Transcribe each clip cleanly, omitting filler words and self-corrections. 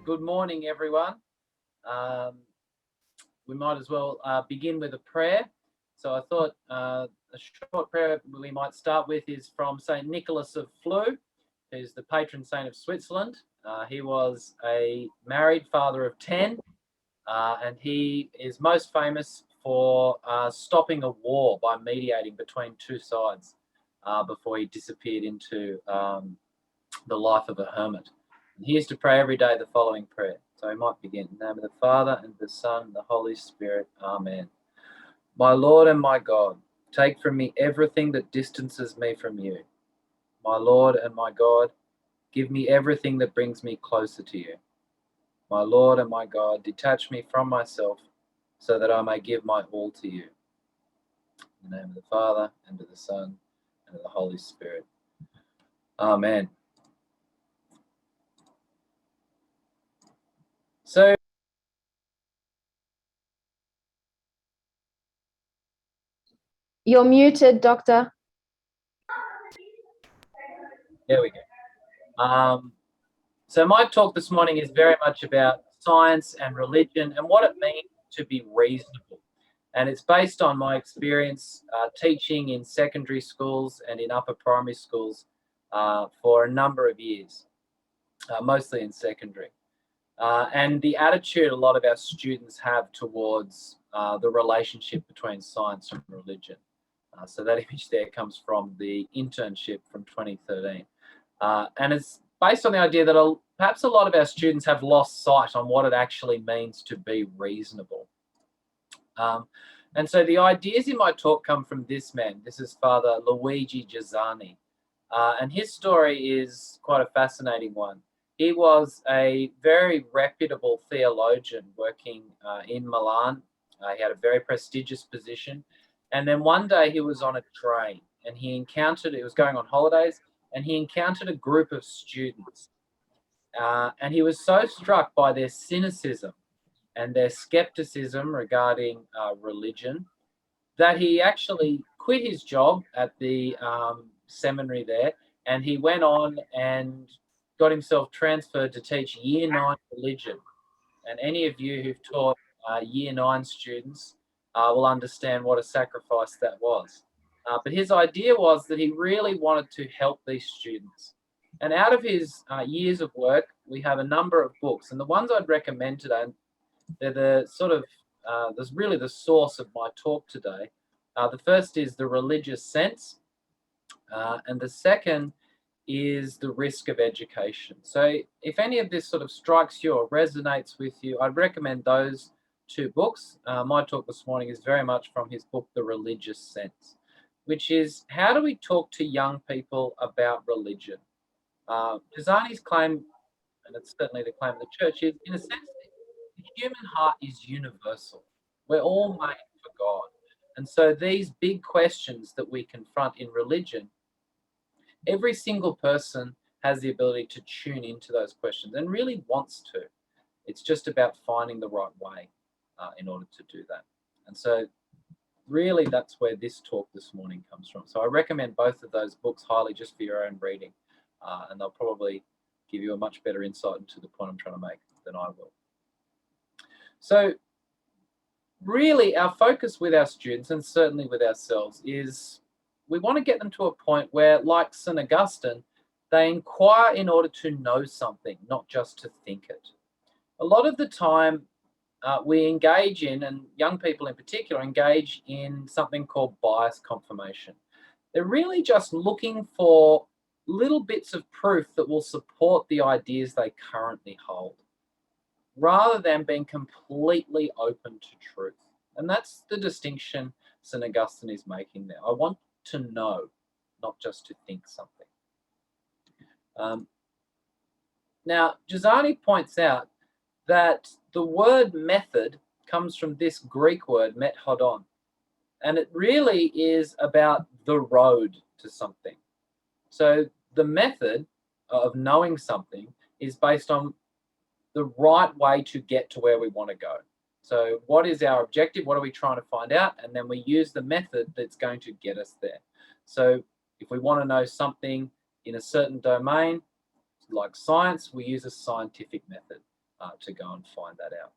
Good morning, everyone. We might as well begin with a prayer. So I thought a short prayer we might start with is from St. Nicholas of Flue, who's the patron saint of Switzerland. He was a married father of 10, and he is most famous for stopping a war by mediating between two sides before he disappeared into the life of a hermit. And he used to pray every day the following prayer. So we might begin. In the name of the Father, and the Son, and the Holy Spirit. Amen. My Lord and my God, take from me everything that distances me from you. My Lord and my God, give me everything that brings me closer to you. My Lord and my God, detach me from myself so that I may give my all to you. In the name of the Father, and of the Son, and of the Holy Spirit. Amen. So, you're muted, Doctor. there we go. So my talk this morning is very much about science and religion and what it means to be reasonable. And it's based on my experience teaching in secondary schools and in upper primary schools for a number of years, mostly in secondary. And the attitude a lot of our students have towards the relationship between science and religion. So that image there comes from the internship from 2013. And it's based on the idea that perhaps a lot of our students have lost sight on what it actually means to be reasonable. And so the ideas in my talk come from this man. This is Father Luigi Giussani. And his story is quite a fascinating one. He was a very reputable theologian working in Milan. He had a very prestigious position. And then one day he was on a train and he was going on holidays, and he encountered a group of students. And he was so struck by their cynicism and their skepticism regarding religion that he actually quit his job at the seminary there, and he went on and got himself transferred to teach Year 9 religion. And any of you who've taught Year 9 students will understand what a sacrifice that was. But his idea was that he really wanted to help these students. And out of his years of work, we have a number of books. And the ones I'd recommend today, they're the sort of, there's really the source of my talk today. The first is The Religious Sense, and the second is The Risk of Education. So if any of this sort of strikes you or resonates with you, I'd recommend those two books. My talk this morning is very much from his book, The Religious Sense, which is how do we talk to young people about religion? Giussani's claim, and it's certainly the claim of the church, is in a sense the human heart is universal. We're all made for God. And so these big questions that we confront in religion, every single person has the ability to tune into those questions and really wants to. It's just about finding the right way in order to do that. And so really that's where this talk this morning comes from. So I recommend both of those books highly just for your own reading. And they'll probably give you a much better insight into the point I'm trying to make than I will. So really our focus with our students, and certainly with ourselves, is we want to get them to a point where, like St. Augustine, they inquire in order to know something, not just to think it. A lot of the time we engage in, and young people in particular, engage in something called bias confirmation. They're really just looking for little bits of proof that will support the ideas they currently hold, rather than being completely open to truth. And that's the distinction St. Augustine is making there. I want to know, not just to think something. Now, Giussani points out that the word method comes from this Greek word, methodon, and it really is about the road to something. So the method of knowing something is based on the right way to get to where we want to go. So what is our objective? What are we trying to find out? And then we use the method that's going to get us there. So if we want to know something in a certain domain, like science, we use a scientific method. to go and find that out.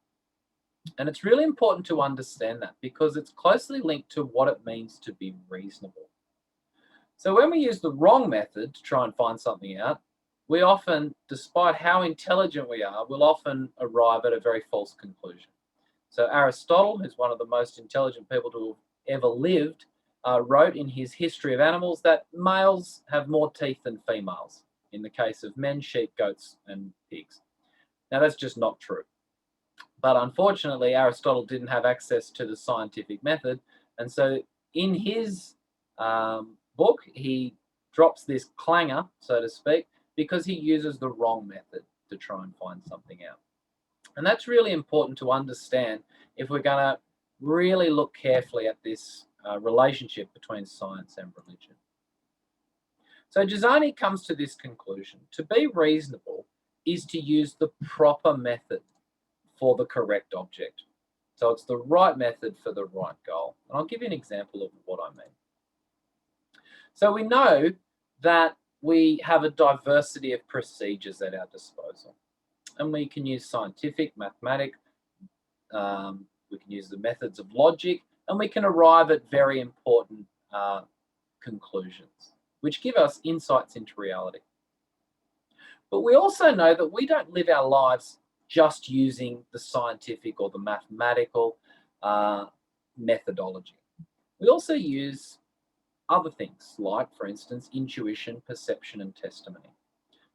And it's really important to understand that because it's closely linked to what it means to be reasonable. So when we use the wrong method to try and find something out, we often, despite how intelligent we are, will often arrive at a very false conclusion. So Aristotle, who's one of the most intelligent people to have ever lived, wrote in his History of Animals that males have more teeth than females in the case of men, sheep, goats, and pigs. Now, that's just not true. But unfortunately, Aristotle didn't have access to the scientific method. And so in his book, he drops this clanger, so to speak, because he uses the wrong method to try and find something out. And that's really important to understand if we're going to really look carefully at this relationship between science and religion. So Giussani comes to this conclusion. To be reasonable is to use the proper method for the correct object. So it's the right method for the right goal. And I'll give you an example of what I mean. So we know that we have a diversity of procedures at our disposal. And we can use scientific, mathematical, we can use the methods of logic, and we can arrive at very important conclusions, which give us insights into reality. But we also know that we don't live our lives just using the scientific or the mathematical methodology. We also use other things like, for instance, intuition, perception, and testimony.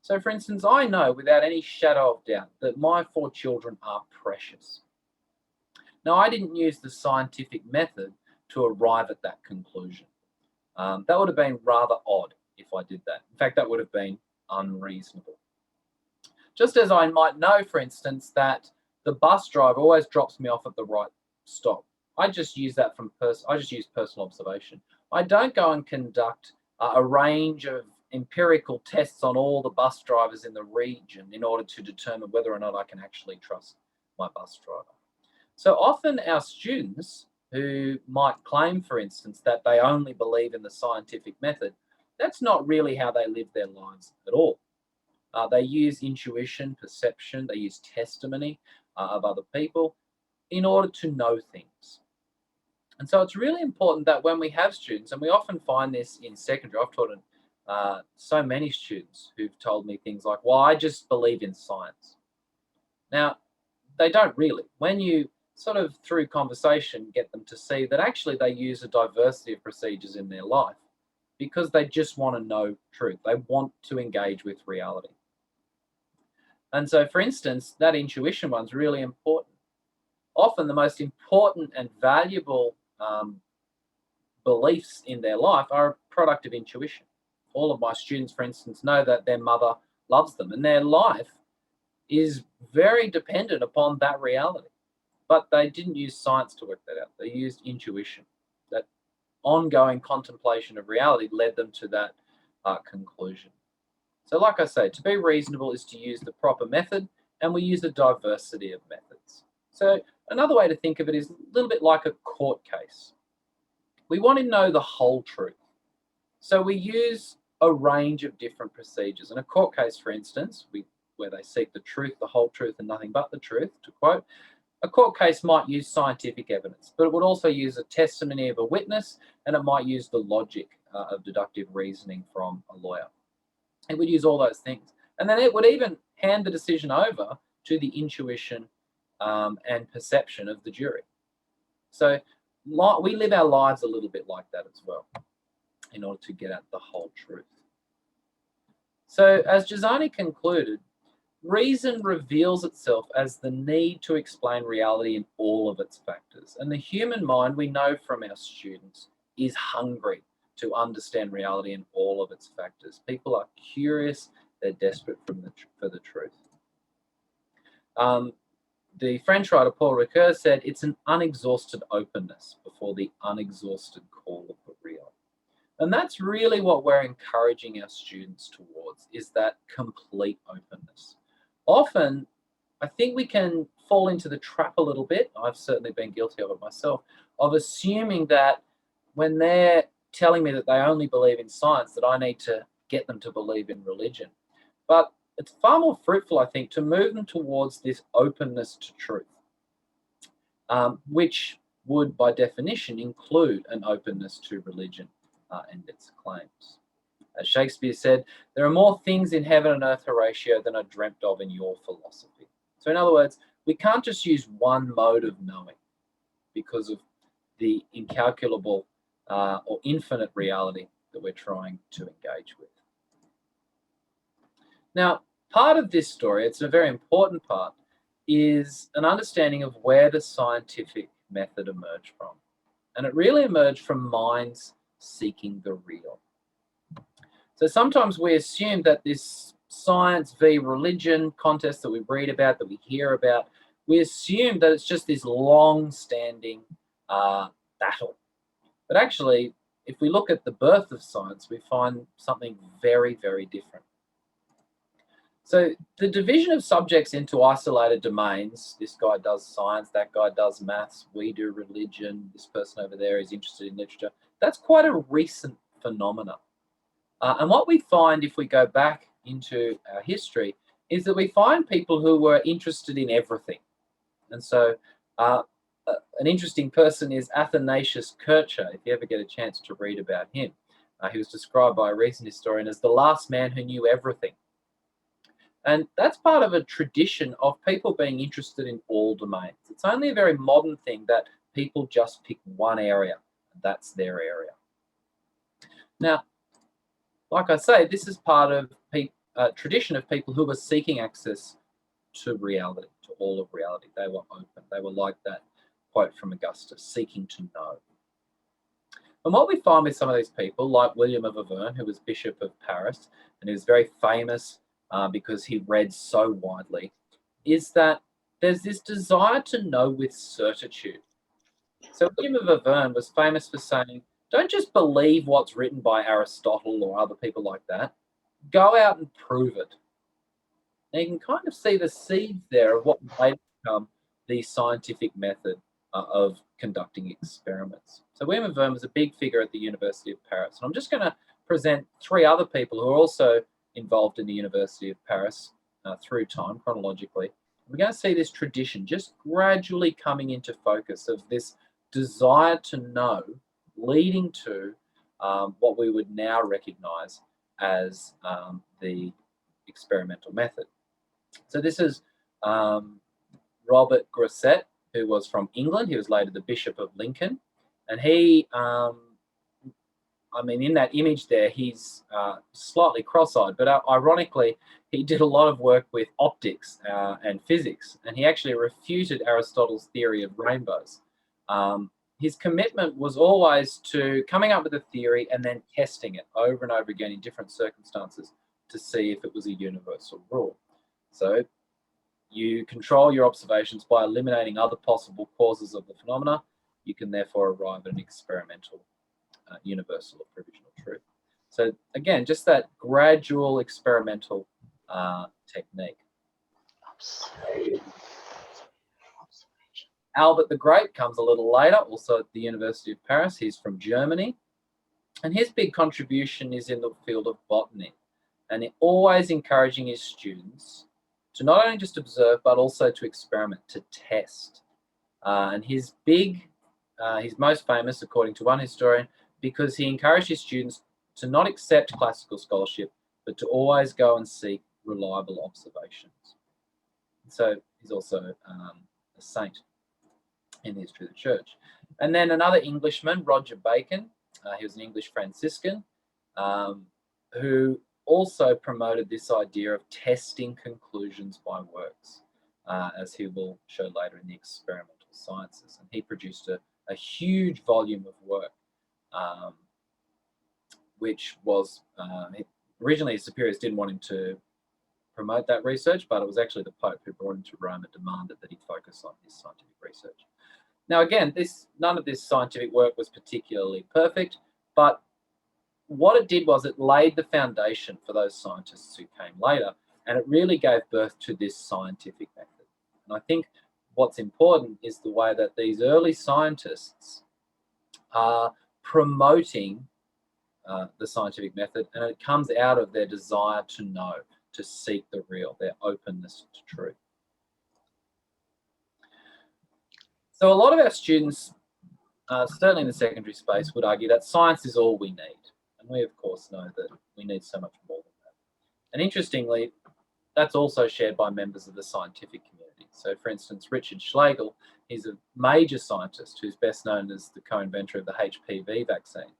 So, for instance, I know without any shadow of doubt that my 4 children are precious. Now, I didn't use the scientific method to arrive at that conclusion. That would have been rather odd if I did that. In fact, that would have been unreasonable. Just as I might know, for instance, that the bus driver always drops me off at the right stop. I just use that I just use personal observation. I don't go and conduct a range of empirical tests on all the bus drivers in the region in order to determine whether or not I can actually trust my bus driver. So often our students who might claim, for instance, that they only believe in the scientific method, that's not really how they live their lives at all. They use intuition, perception, they use testimony of other people in order to know things. And so it's really important that when we have students, and we often find this in secondary, I've taught so many students who've told me things like, well, I just believe in science. Now, they don't really. When you sort of through conversation get them to see that actually they use a diversity of procedures in their life because they just want to know truth. They want to engage with reality. And so, for instance, that intuition one's really important. Often the most important and valuable beliefs in their life are a product of intuition. All of my students, for instance, know that their mother loves them and their life is very dependent upon that reality. But they didn't use science to work that out. They used intuition. That ongoing contemplation of reality led them to that conclusion. So like I say, to be reasonable is to use the proper method, and we use a diversity of methods. So another way to think of it is a little bit like a court case. We want to know the whole truth. So we use a range of different procedures. In a court case, for instance, where they seek the truth, the whole truth, and nothing but the truth, to quote, a court case might use scientific evidence, but it would also use a testimony of a witness, and it might use the logic of deductive reasoning from a lawyer. It would use all those things. And then it would even hand the decision over to the intuition and perception of the jury. So we live our lives a little bit like that as well in order to get at the whole truth. So as Giussani concluded, reason reveals itself as the need to explain reality in all of its factors. And the human mind, we know from our students, is hungry to understand reality in all of its factors. People are curious, they're desperate for the truth. The French writer Paul Ricoeur said, it's an unexhausted openness before the unexhausted call of the real. And that's really what we're encouraging our students towards, is that complete openness. Often, I think we can fall into the trap a little bit, I've certainly been guilty of it myself, of assuming that when they're telling me that they only believe in science, that I need to get them to believe in religion. But it's far more fruitful, I think, to move them towards this openness to truth, which would, by definition, include an openness to religion and its claims. As Shakespeare said, there are more things in heaven and earth, Horatio, than are dreamt of in your philosophy. So in other words, we can't just use one mode of knowing because of the incalculable or infinite reality that we're trying to engage with. Now, part of this story, it's a very important part, is an understanding of where the scientific method emerged from. And it really emerged from minds seeking the real. So sometimes we assume that this science v religion contest that we read about, that we hear about, we assume that it's just this long-standing battle. But actually, if we look at the birth of science, we find something very, very different. So the division of subjects into isolated domains, this guy does science, that guy does maths, we do religion, this person over there is interested in literature, that's quite a recent phenomenon. And what we find if we go back into our history is that we find people who were interested in everything. And so an interesting person is Athanasius Kircher, if you ever get a chance to read about him. He was described by a recent historian as the last man who knew everything. And that's part of a tradition of people being interested in all domains. It's only a very modern thing that people just pick one area, and that's their area. Now, like I say, this is part of a tradition of people who were seeking access to reality, to all of reality. They were open. They were like that quote from Augustus, seeking to know. And what we find with some of these people, like William of Auvergne, who was Bishop of Paris, and he was very famous because he read so widely, is that there's this desire to know with certitude. So William of Auvergne was famous for saying, don't just believe what's written by Aristotle or other people like that. Go out and prove it. And you can kind of see the seeds there of what might become the scientific method of conducting experiments. So William of Auvergne was a big figure at the University of Paris. And I'm just going to present three other people who are also involved in the University of Paris through time, chronologically. We're going to see this tradition just gradually coming into focus of this desire to know, leading to what we would now recognize as the experimental method. So this is Robert Grosset, who was from England. He was later the Bishop of Lincoln. And he, in that image there, he's slightly cross-eyed, but ironically, he did a lot of work with optics and physics, and he actually refuted Aristotle's theory of rainbows. His commitment was always to coming up with a theory and then testing it over and over again in different circumstances to see if it was a universal rule. So you control your observations by eliminating other possible causes of the phenomena. You can therefore arrive at an experimental universal or provisional truth. So again, just that gradual experimental technique. Albert the Great comes a little later, also at the University of Paris. He's from Germany. And his big contribution is in the field of botany. And always encouraging his students to not only just observe, but also to experiment, to test. And he's most famous, according to one historian, because he encouraged his students to not accept classical scholarship, but to always go and seek reliable observations. So he's also a saint in the history of the church. And then another Englishman, Roger Bacon, he was an English Franciscan, who also promoted this idea of testing conclusions by works, as he will show later in the experimental sciences. And he produced a huge volume of work, which was, originally his superiors didn't want him to promote that research, but it was actually the Pope who brought him to Rome and demanded that he focus on his scientific research. Now again, none of this scientific work was particularly perfect, but what it did was it laid the foundation for those scientists who came later, and it really gave birth to this scientific method. And I think what's important is the way that these early scientists are promoting the scientific method, and it comes out of their desire to know. to seek the real, their openness to truth. So a lot of our students, certainly in the secondary space, would argue that science is all we need. And we, of course, know that we need so much more than that. And interestingly, that's also shared by members of the scientific community. So, for instance, Richard Schlegel, he's a major scientist who's best known as the co-inventor of the HPV vaccine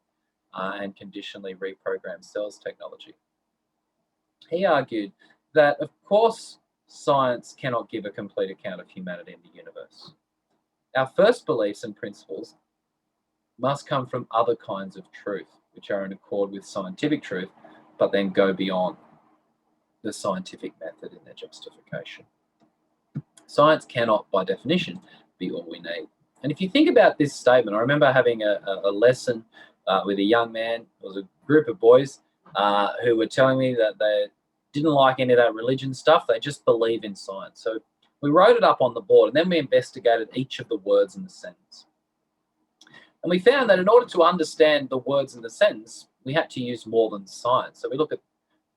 and conditionally reprogrammed cells technology. He argued that, of course, science cannot give a complete account of humanity and the universe. Our first beliefs and principles must come from other kinds of truth, which are in accord with scientific truth, but then go beyond the scientific method in their justification. Science cannot, by definition, be all we need. And if you think about this statement, I remember having a lesson with a young man. It was a group of boys who were telling me that they didn't like any of that religion stuff. They just believe in science. So we wrote it up on the board, and then we investigated each of the words in the sentence. And we found that in order to understand the words in the sentence, we had to use more than science. So we look at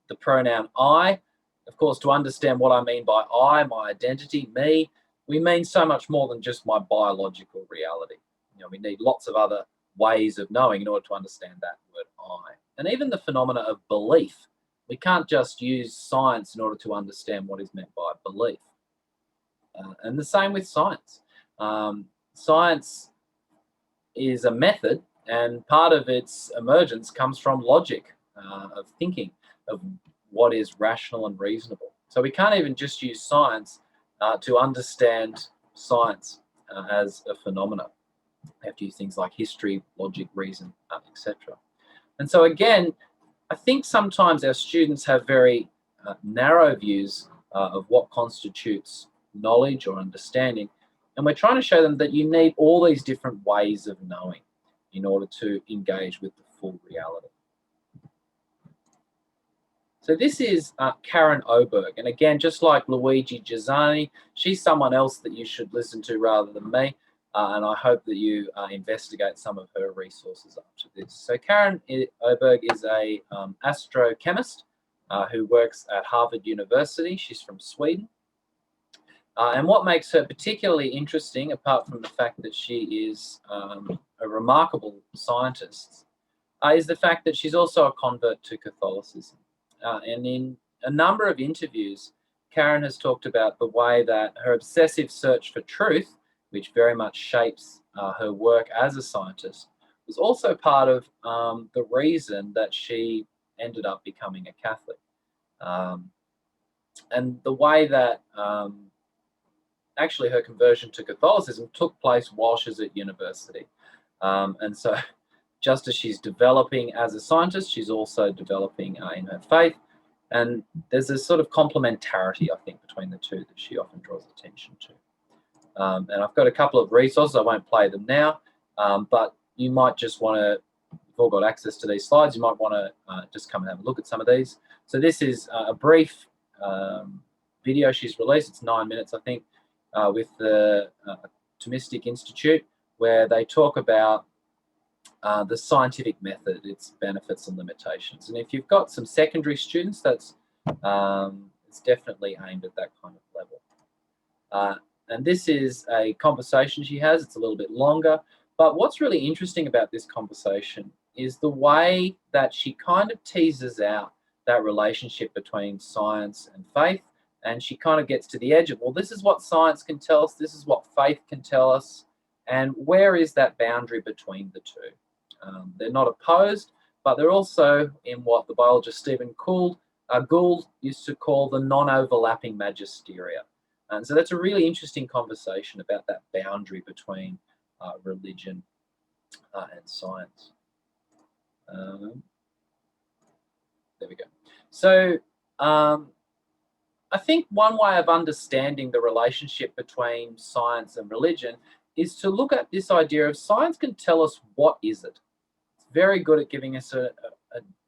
the pronoun I. Of course, to understand what I mean by I, my identity, me, we mean so much more than just my biological reality. We need lots of other ways of knowing in order to understand that word I. And even the phenomena of belief, we can't just use science in order to understand what is meant by belief. And the same with science. Science is a method, and part of its emergence comes from logic of thinking, of what is rational and reasonable. So we can't even just use science to understand science as a phenomenon. We have to use things like history, logic, reason, etc. And so again, I think sometimes our students have very narrow views of what constitutes knowledge or understanding, and we're trying to show them that you need all these different ways of knowing in order to engage with the full reality. So this is Karen Oberg, and again, just like Luigi Giussani, she's someone else that you should listen to rather than me, and I hope that you investigate some of her resources after this. So Karen Oberg is a astrochemist who works at Harvard University. She's from Sweden. And what makes her particularly interesting, apart from the fact that she is a remarkable scientist, is the fact that she's also a convert to Catholicism. And in a number of interviews, Karen has talked about the way that her obsessive search for truth, which very much shapes her work as a scientist, was also part of the reason that she ended up becoming a Catholic. And the way that actually her conversion to Catholicism took place while she was at university. And so just as she's developing as a scientist, she's also developing in her faith. And there's this sort of complementarity, I think, between the two that she often draws attention to. And I've got a couple of resources. I won't play them now, but you might just want to, you've all got access to these slides, you might want to just come and have a look at some of these. So this is a brief video she's released. It's 9 minutes, I think, with the Thomistic Institute, where they talk about the scientific method, its benefits and limitations. And if you've got some secondary students, that's it's definitely aimed at that kind of level. And this is a conversation she has. It's a little bit longer, but what's really interesting about this conversation is the way that she kind of teases out that relationship between science and faith, and she kind of gets to the edge of, well, this is what science can tell us, this is what faith can tell us, and where is that boundary between the two? They're not opposed, but they're also in what the biologist Stephen Gould used to call the non-overlapping magisteria. And so that's a really interesting conversation about that boundary between religion and science. There we go. So I think one way of understanding the relationship between science and religion is to look at this idea of science can tell us what is it. It's very good at giving us a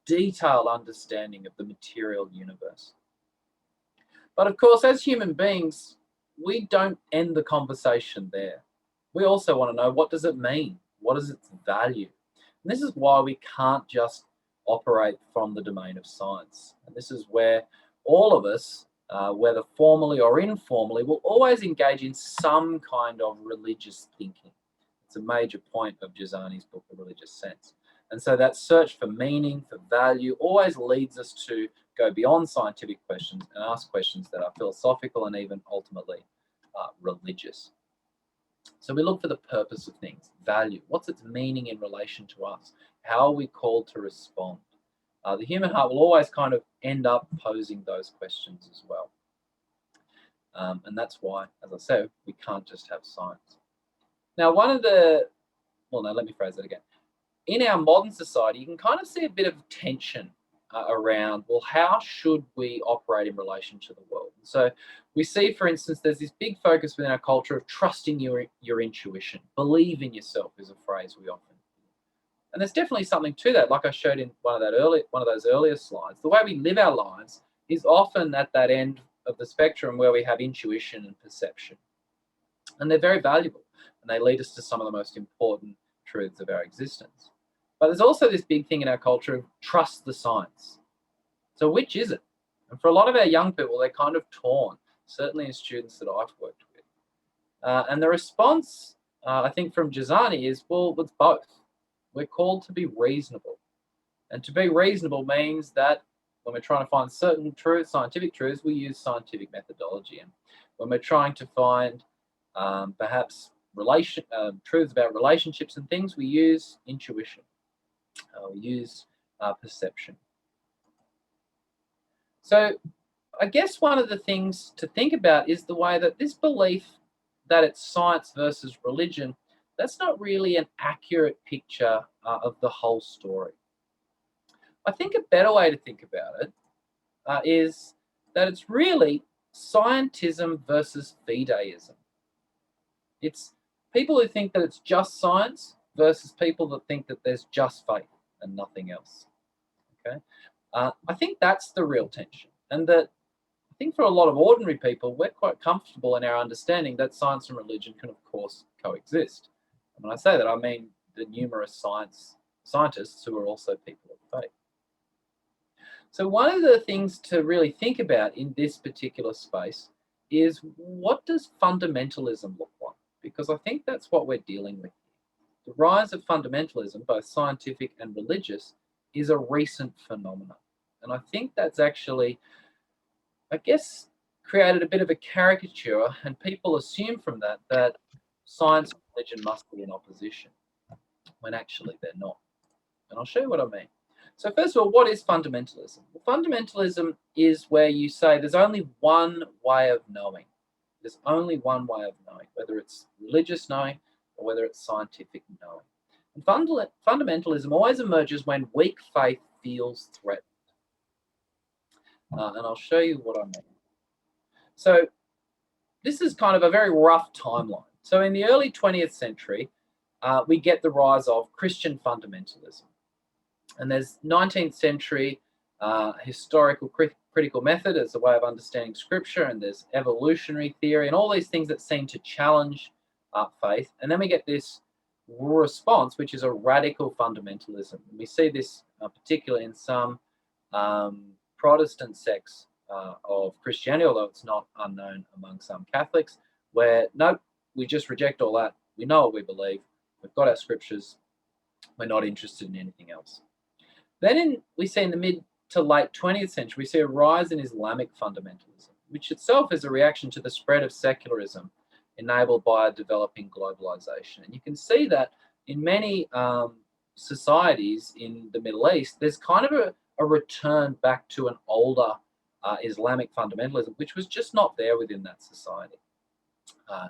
detailed understanding of the material universe. But of course, as human beings, we don't end the conversation there. We also want to know, what does it mean? What is its value? And this is why we can't just operate from the domain of science. And this is where all of us, whether formally or informally, will always engage in some kind of religious thinking. It's a major point of Giussani's book, The Religious Sense. And so that search for meaning, for value, always leads us to go beyond scientific questions and ask questions that are philosophical and even ultimately religious. So we look for the purpose of things, value. What's its meaning in relation to us? How are we called to respond? The human heart will always kind of end up posing those questions as well. And that's why, as I said, we can't just have science. Now, let me phrase that again. In our modern society, you can kind of see a bit of tension around, well, how should we operate in relation to the world? So we see, for instance, there's this big focus within our culture of trusting your intuition. Believe in yourself is a phrase we often hear. And there's definitely something to that, like I showed in one of those earlier slides. The way we live our lives is often at that end of the spectrum where we have intuition and perception. And they're very valuable, and they lead us to some of the most important truths of our existence. But there's also this big thing in our culture of trust the science. So which is it? And for a lot of our young people, they're kind of torn, certainly in students that I've worked with. And the response, I think, from Giussani is, well, it's both. We're called to be reasonable. And to be reasonable means that when we're trying to find certain truths, scientific truths, we use scientific methodology. And when we're trying to find perhaps truths about relationships and things, we use intuition. We use perception. So I guess one of the things to think about is the way that this belief that it's science versus religion, that's not really an accurate picture of the whole story. I think a better way to think about it is that it's really scientism versus fideism. It's people who think that it's just science versus people that think that there's just faith and nothing else. Okay, I think that's the real tension, and that I think for a lot of ordinary people, we're quite comfortable in our understanding that science and religion can, of course, coexist. And when I say that, I mean the numerous scientists who are also people of faith. So one of the things to really think about in this particular space is, what does fundamentalism look like? Because I think that's what we're dealing with here. The rise of fundamentalism, both scientific and religious, is a recent phenomenon. And I think that's actually, I guess, created a bit of a caricature, and people assume from that science and religion must be in opposition, when actually they're not. And I'll show you what I mean. So first of all, what is fundamentalism? Well, fundamentalism is where you say there's only one way of knowing. There's only one way of knowing, whether it's religious knowing or whether it's scientific knowing. And fundamentalism always emerges when weak faith feels threatened. And I'll show you what I mean. So this is kind of a very rough timeline. So in the early 20th century, we get the rise of Christian fundamentalism. And there's 19th century historical critical method as a way of understanding scripture, and there's evolutionary theory and all these things that seem to challenge faith. And then we get this response, which is a radical fundamentalism. And we see this particularly in some Protestant sects of Christianity, although it's not unknown among some Catholics, where, nope, we just reject all that. We know what we believe. We've got our scriptures. We're not interested in anything else. Then we see in the mid to late 20th century, we see a rise in Islamic fundamentalism, which itself is a reaction to the spread of secularism enabled by a developing globalization. And you can see that in many societies in the Middle East, there's kind of a return back to an older Islamic fundamentalism, which was just not there within that society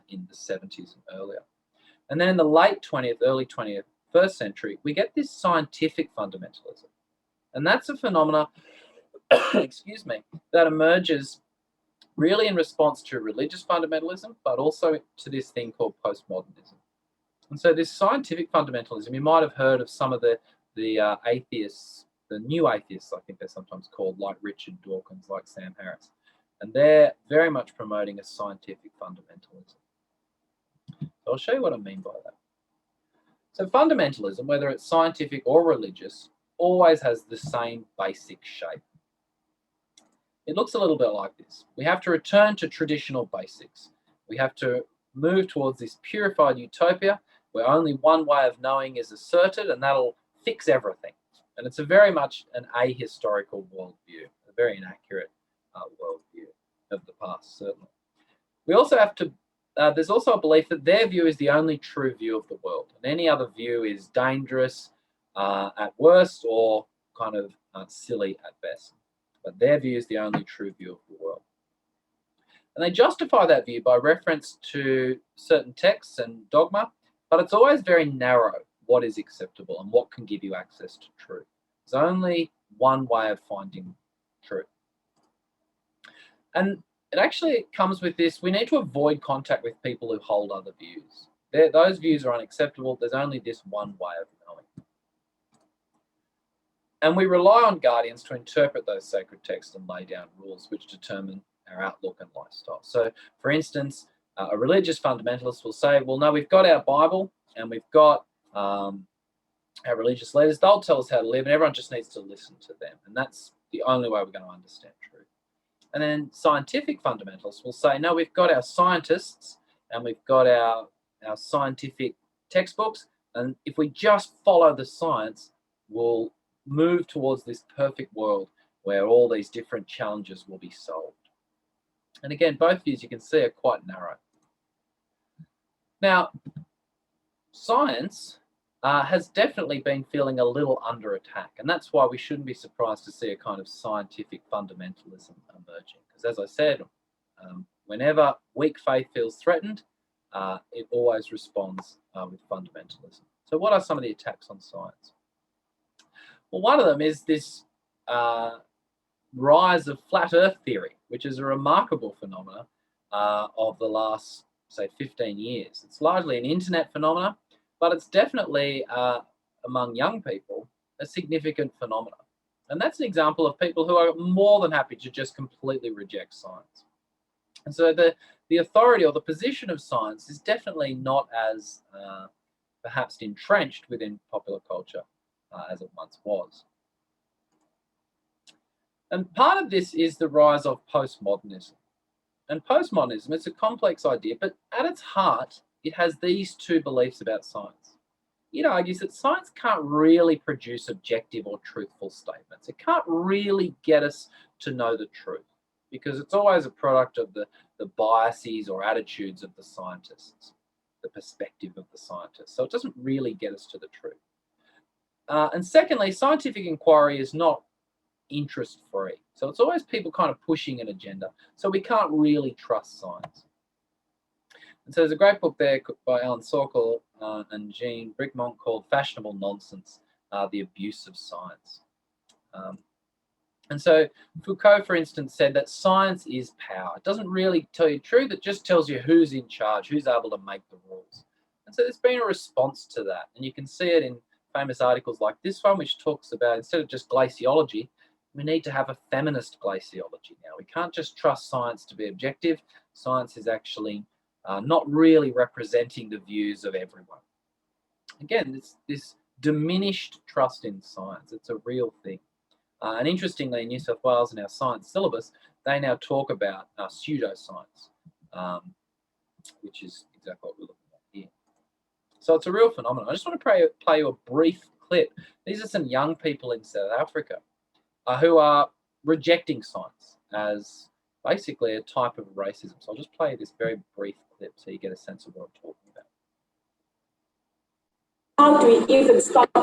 in the 70s and earlier. And then in the late 20th, early 21st century, we get this scientific fundamentalism. And that's a phenomena, excuse me, that emerges really in response to religious fundamentalism, but also to this thing called postmodernism. And so this scientific fundamentalism, you might have heard of some of the atheists, the new atheists, I think they're sometimes called, like Richard Dawkins, like Sam Harris. And they're very much promoting a scientific fundamentalism. So I'll show you what I mean by that. So fundamentalism, whether it's scientific or religious, always has the same basic shape. It looks a little bit like this. We have to return to traditional basics. We have to move towards this purified utopia where only one way of knowing is asserted, and that'll fix everything. And it's a very much an ahistorical worldview, a very inaccurate worldview of the past, certainly. We also have to, there's also a belief that their view is the only true view of the world, and any other view is dangerous at worst or kind of silly at best. But their view is the only true view of the world. And they justify that view by reference to certain texts and dogma, but it's always very narrow what is acceptable and what can give you access to truth. There's only one way of finding truth. And it actually comes with this: we need to avoid contact with people who hold other views. Those views are unacceptable. There's only this one way of knowing. And we rely on guardians to interpret those sacred texts and lay down rules which determine our outlook and lifestyle. So, for instance, a religious fundamentalist will say, well, no, we've got our Bible and we've got our religious leaders. They'll tell us how to live, and everyone just needs to listen to them. And that's the only way we're going to understand truth. And then scientific fundamentalists will say, no, we've got our scientists and we've got our scientific textbooks, and if we just follow the science, we'll move towards this perfect world where all these different challenges will be solved. And again, both views you can see are quite narrow. Now, science has definitely been feeling a little under attack, and that's why we shouldn't be surprised to see a kind of scientific fundamentalism emerging. Because as I said, whenever weak faith feels threatened, it always responds with fundamentalism. So what are some of the attacks on science? Well, one of them is this rise of flat earth theory, which is a remarkable phenomenon of the last, say, 15 years. It's largely an internet phenomenon, but it's definitely, among young people, a significant phenomenon. And that's an example of people who are more than happy to just completely reject science. And so the authority or the position of science is definitely not as perhaps entrenched within popular culture as it once was. And part of this is the rise of postmodernism. And postmodernism, it's a complex idea, but at its heart, it has these two beliefs about science. It argues that science can't really produce objective or truthful statements. It can't really get us to know the truth, because it's always a product of the biases or attitudes of the scientists, the perspective of the scientists. So it doesn't really get us to the truth. And secondly, scientific inquiry is not interest-free. So it's always people kind of pushing an agenda. So we can't really trust science. And so there's a great book there by Alan Sokal and Jean Bricmont called Fashionable Nonsense, The Abuse of Science. And so Foucault, for instance, said that science is power. It doesn't really tell you truth, it just tells you who's in charge, who's able to make the rules. And so there's been a response to that. And you can see it in famous articles like this one, which talks about, instead of just glaciology, we need to have a feminist glaciology now. We can't just trust science to be objective. Science is actually not really representing the views of everyone. Again, this diminished trust in science, it's a real thing. And interestingly, in New South Wales, in our science syllabus, they now talk about pseudoscience, which is exactly what we're looking at here. So it's a real phenomenon. I just want to play you a brief clip. These are some young people in South Africa who are rejecting science as basically a type of racism. So I'll just play this very brief clip so you get a sense of what I'm talking about. How do we even start to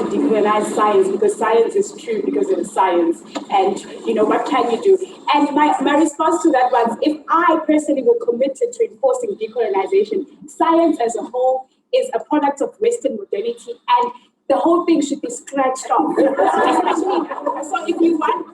decolonize science? Because science is true, because it is science. And, what can you do? And my response to that was, if I personally were committed to enforcing decolonization, science as a whole is a product of Western modernity, and the whole thing should be scratched off. So if you want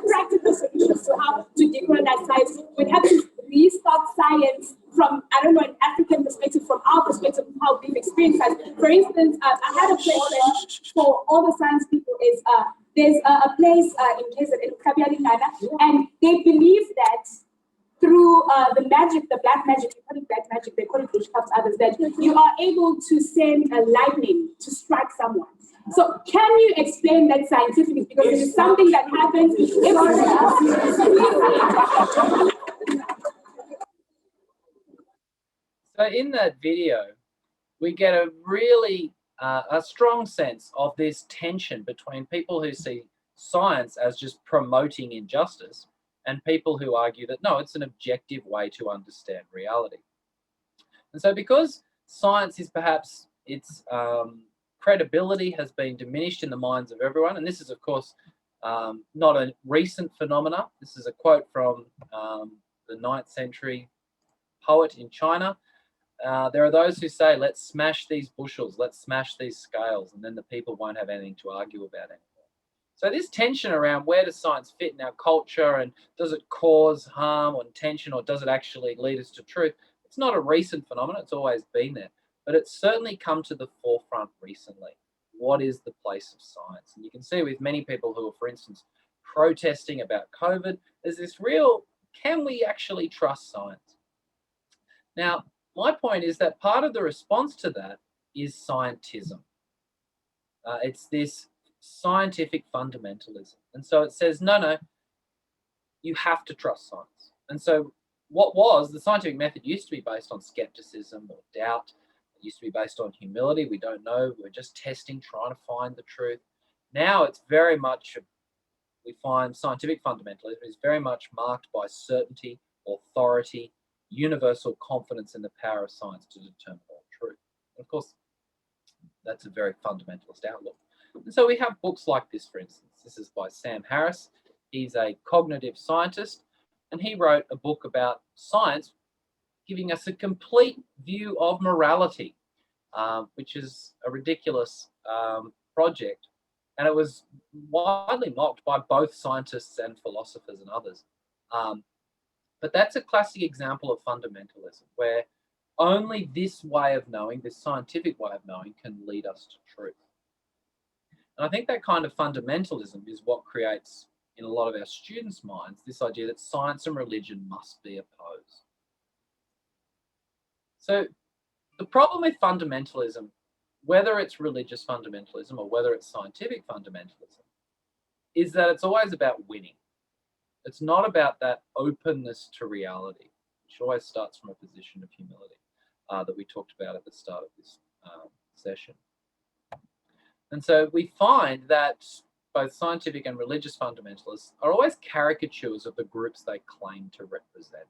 practical solutions to how to decolonize science, we'd have to restart science from, an African perspective, from our perspective, how we've experienced science. For instance, I had a place for all the science people is, there's a place in KZN, and they believe that through the magic, the black magic, they call it black magic, they call it witchcraft, others, that you are able to send a lightning to strike someone. So can you explain that scientifically? Because it is something that happens So in that video, we get a really a strong sense of this tension between people who see science as just promoting injustice and people who argue that no, it's an objective way to understand reality. And so because science is perhaps its credibility has been diminished in the minds of everyone, and this is of course not a recent phenomena. This is a quote from the 9th century poet in China. There are those who say, let's smash these bushels, let's smash these scales, and then the people won't have anything to argue about anymore. So this tension around where does science fit in our culture, and does it cause harm or tension, or does it actually lead us to truth? It's not a recent phenomenon, it's always been there, but it's certainly come to the forefront recently. What is the place of science? And you can see with many people who are, for instance, protesting about COVID, there's this real, can we actually trust science? Now, my point is that part of the response to that is scientism. It's this scientific fundamentalism. And so it says, no, you have to trust science. And so what was the scientific method used to be based on skepticism or doubt. It used to be based on humility. We don't know. We're just testing, trying to find the truth. Now it's very much, we find scientific fundamentalism is very much marked by certainty, authority, universal confidence in the power of science to determine all truth. And of course, that's a very fundamentalist outlook. And so we have books like this, for instance. This is by Sam Harris. He's a cognitive scientist, and he wrote a book about science, giving us a complete view of morality, which is a ridiculous project. And it was widely mocked by both scientists and philosophers and others. But that's a classic example of fundamentalism, where only this way of knowing, this scientific way of knowing, can lead us to truth. And I think that kind of fundamentalism is what creates, in a lot of our students' minds, this idea that science and religion must be opposed. So the problem with fundamentalism, whether it's religious fundamentalism or whether it's scientific fundamentalism, is that it's always about winning. It's not about that openness to reality, which always starts from a position of humility that we talked about at the start of this session. And so we find that both scientific and religious fundamentalists are always caricatures of the groups they claim to represent.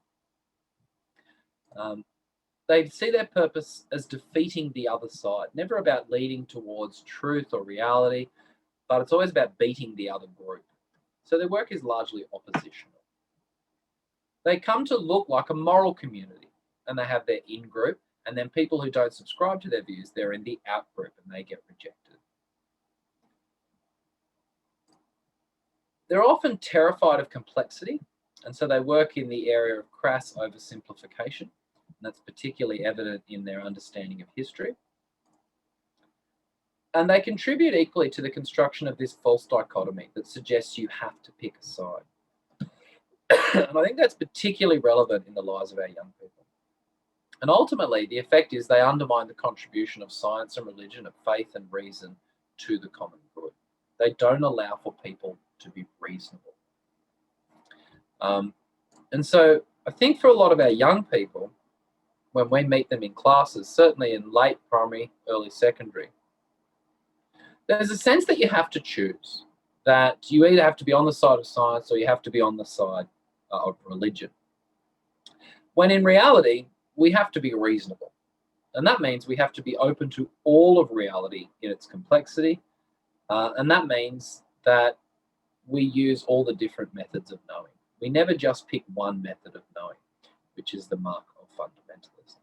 They see their purpose as defeating the other side, never about leading towards truth or reality, but it's always about beating the other group. So their work is largely oppositional. They come to look like a moral community, and they have their in-group, and then people who don't subscribe to their views, they're in the out-group and they get rejected. They're often terrified of complexity, and so they work in the area of crass oversimplification, and that's particularly evident in their understanding of history. And they contribute equally to the construction of this false dichotomy that suggests you have to pick a side. And I think that's particularly relevant in the lives of our young people. And ultimately, the effect is they undermine the contribution of science and religion, of faith and reason to the common good. They don't allow for people to be reasonable. And so I think for a lot of our young people, when we meet them in classes, certainly in late primary, early secondary, there's a sense that you have to choose, that you either have to be on the side of science or you have to be on the side of religion. When in reality, we have to be reasonable. And that means we have to be open to all of reality in its complexity. And that means that we use all the different methods of knowing. We never just pick one method of knowing, which is the mark of fundamentalism.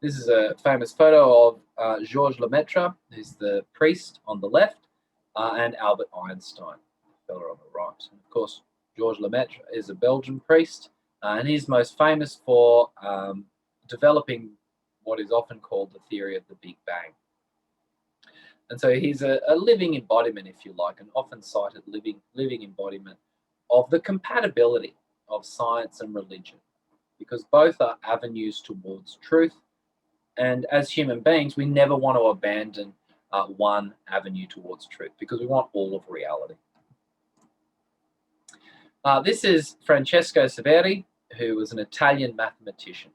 This is a famous photo of Georges Lemaitre, who's the priest on the left, and Albert Einstein, the fellow on the right. And of course, Georges Lemaitre is a Belgian priest, and he's most famous for developing what is often called the theory of the Big Bang. And so he's a living embodiment, if you like, an often cited living embodiment of the compatibility of science and religion, because both are avenues towards truth. And as human beings, we never want to abandon one avenue towards truth, because we want all of reality. This is Francesco Severi, who was an Italian mathematician.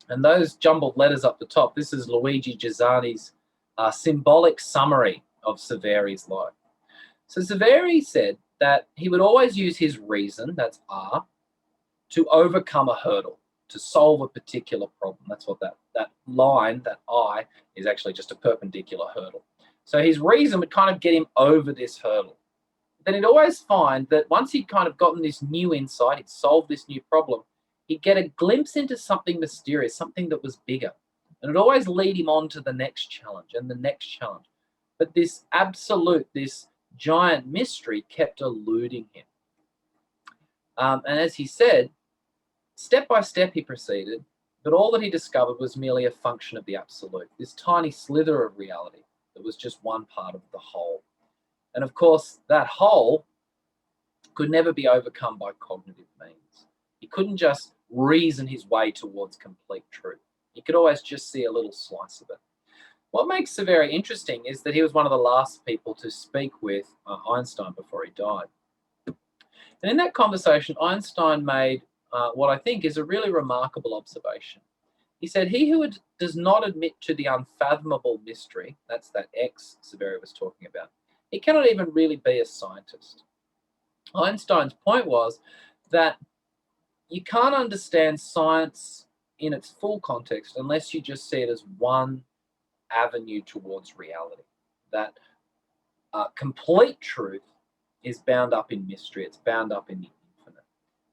And those jumbled letters up the top, this is Luigi Giussani's symbolic summary of Severi's life. So Severi said that he would always use his reason, that's R, to overcome a hurdle, to solve a particular problem. That's what that line, that I, is actually just a perpendicular hurdle. So his reason would kind of get him over this hurdle. Then he'd always find that once he'd kind of gotten this new insight, he'd solved this new problem, he'd get a glimpse into something mysterious, something that was bigger. And it'd always lead him on to the next challenge and the next challenge. But this absolute, this giant mystery kept eluding him. And as he said, step by step he proceeded, but all that he discovered was merely a function of the absolute, this tiny slither of reality that was just one part of the whole. And of course, that whole could never be overcome by cognitive means. He couldn't just reason his way towards complete truth. He could always just see a little slice of it. What makes Severi interesting is that he was one of the last people to speak with Einstein before he died. And in that conversation, Einstein made what I think is a really remarkable observation. He said, he who does not admit to the unfathomable mystery, that's that X Severi was talking about, he cannot even really be a scientist. Einstein's point was that you can't understand science in its full context unless you just see it as one avenue towards reality. That complete truth is bound up in mystery. It's bound up in the infinite.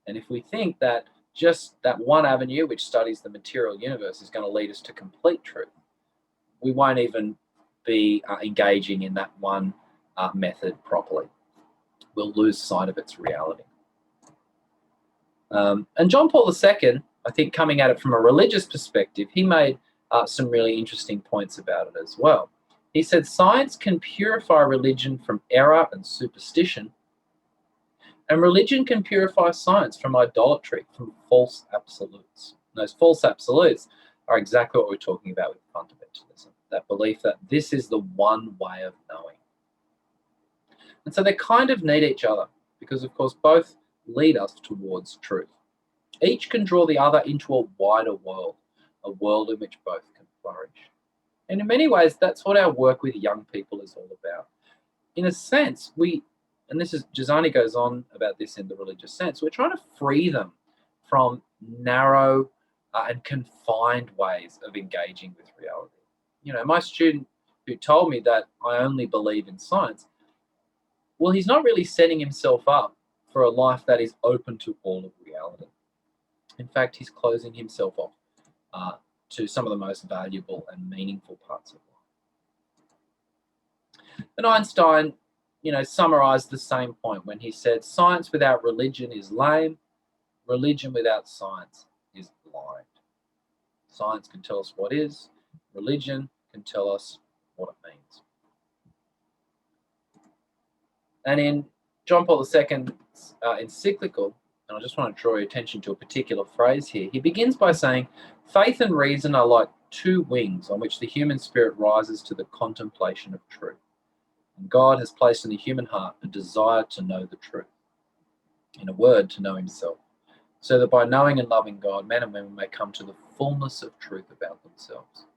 And if we think that just that one avenue, which studies the material universe, is going to lead us to complete truth, we won't even be engaging in that one method properly. We'll lose sight of its reality. And John Paul II, I think, coming at it from a religious perspective, he made some really interesting points about it as well. He said, science can purify religion from error and superstition, and religion can purify science from idolatry, from false absolutes. And those false absolutes are exactly what we're talking about with fundamentalism, that belief that this is the one way of knowing. And so they kind of need each other because, of course, both lead us towards truth. Each can draw the other into a wider world, a world in which both can flourish. And in many ways, that's what our work with young people is all about. In a sense, and this is, Giussani goes on about this in the religious sense, we're trying to free them from narrow and confined ways of engaging with reality. You know, my student who told me that I only believe in science, well, he's not really setting himself up for a life that is open to all of reality. In fact, he's closing himself off to some of the most valuable and meaningful parts of life. And Einstein, summarized the same point when he said, science without religion is lame, religion without science is blind. Science can tell us what is, religion can tell us what it means. And in John Paul II's encyclical, and I just want to draw your attention to a particular phrase here, he begins by saying, faith and reason are like two wings on which the human spirit rises to the contemplation of truth. And God has placed in the human heart a desire to know the truth. In a word, to know himself. So that by knowing and loving God, men and women may come to the fullness of truth about themselves.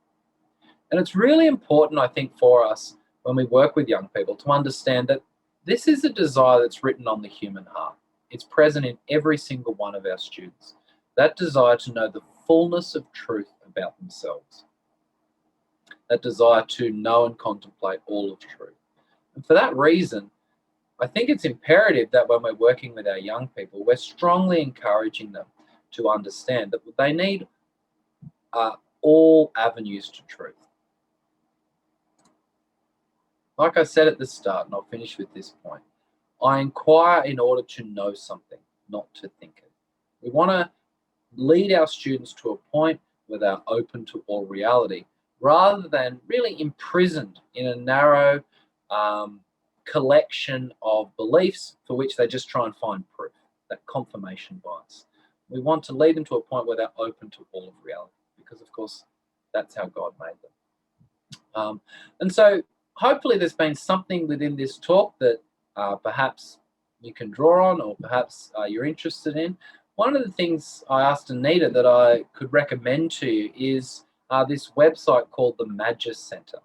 And it's really important, I think, for us when we work with young people to understand that this is a desire that's written on the human heart. It's present in every single one of our students. That desire to know the fullness of truth about themselves. That desire to know and contemplate all of truth. And for that reason, I think it's imperative that when we're working with our young people, we're strongly encouraging them to understand that they need all avenues to truth. Like I said at the start, and I'll finish with this point, I inquire in order to know something, not to think it. We want to lead our students to a point where they're open to all reality, rather than really imprisoned in a narrow collection of beliefs for which they just try and find proof, that confirmation bias. We want to lead them to a point where they're open to all of reality, because of course, that's how God made them. And so hopefully there's been something within this talk that perhaps you can draw on, or perhaps you're interested in. One of the things I asked Anita that I could recommend to you is this website called the Magis Centre.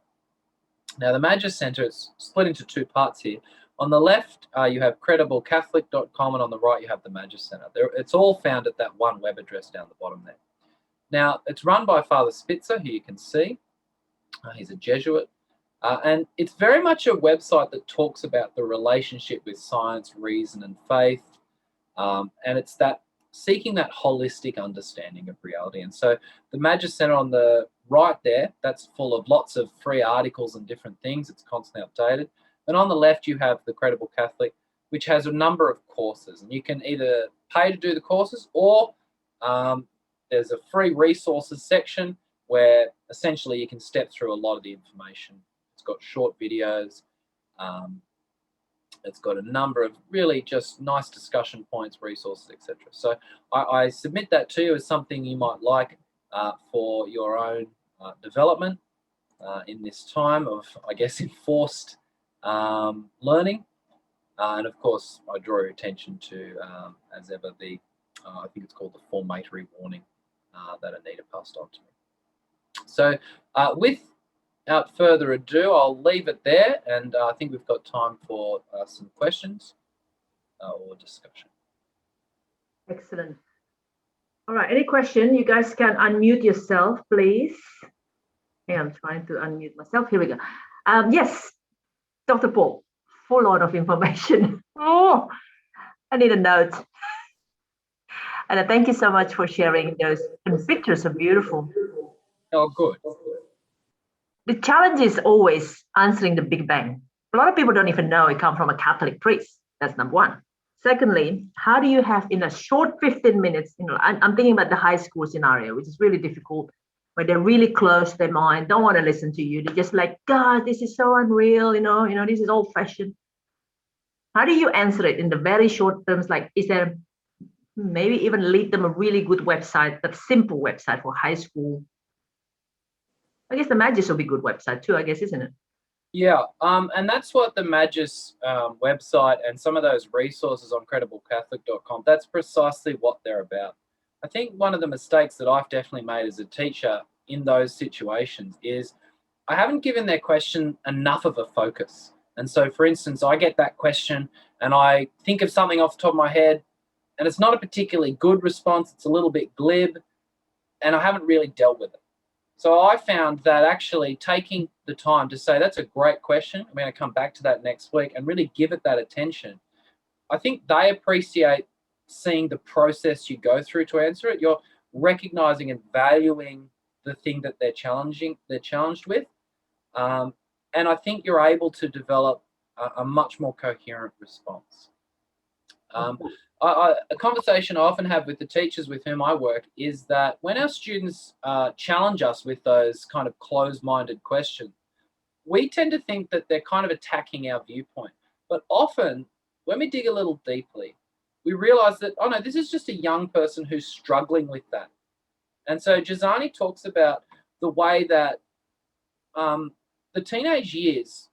Now, the Magis Centre is split into two parts here. On the left, you have crediblecatholic.com, and on the right, you have the Magis Centre. It's all found at that one web address down the bottom there. Now, it's run by Father Spitzer, who you can see. He's a Jesuit. And it's very much a website that talks about the relationship with science, reason, and faith. And it's that seeking that holistic understanding of reality. And so the Magis Centre on the right there, that's full of lots of free articles and different things. It's constantly updated. And on the left, you have the Credible Catholic, which has a number of courses. And you can either pay to do the courses, or there's a free resources section where essentially you can step through a lot of the information. It's got short videos. It's got a number of really just nice discussion points, resources, etc. So I submit that to you as something you might like for your own development in this time of, I guess, enforced learning. And of course, I draw your attention to, as ever, the I think it's called the formatory warning that Anita passed on to me. So without further ado, I'll leave it there, and I think we've got time for some questions or discussion. Excellent. All right, any question? You guys can unmute yourself, please. Hey, I'm trying to unmute myself. Here we go. Yes, Dr. Paul, full lot of information. Oh, I need a note. And thank you so much for sharing those. And the pictures are beautiful. Oh, good. The challenge is always answering the Big Bang. A lot of people don't even know it comes from a Catholic priest. That's number one. Secondly, how do you have in a short 15 minutes, I'm thinking about the high school scenario, which is really difficult, where they're really close to their mind, don't want to listen to you. They're just like, God, this is so unreal, this is old fashioned. How do you answer it in the very short terms? Like, is there maybe even lead them a really good website, that simple website for high school? I guess the Magis will be a good website too, I guess, isn't it? Yeah, and that's what the Magis website and some of those resources on crediblecatholic.com, that's precisely what they're about. I think one of the mistakes that I've definitely made as a teacher in those situations is I haven't given their question enough of a focus. And so, for instance, I get that question and I think of something off the top of my head, and it's not a particularly good response. It's a little bit glib, and I haven't really dealt with it. So I found that actually taking the time to say, that's a great question, I'm going to come back to that next week, and really give it that attention. I think they appreciate seeing the process you go through to answer it. You're recognizing and valuing the thing that they're challenged with. And I think you're able to develop a much more coherent response. A conversation I often have with the teachers with whom I work is that when our students challenge us with those kind of closed-minded questions, we tend to think that they're kind of attacking our viewpoint. But often, when we dig a little deeply, we realize that, oh no, this is just a young person who's struggling with that. And so Giussani talks about the way that the teenage years,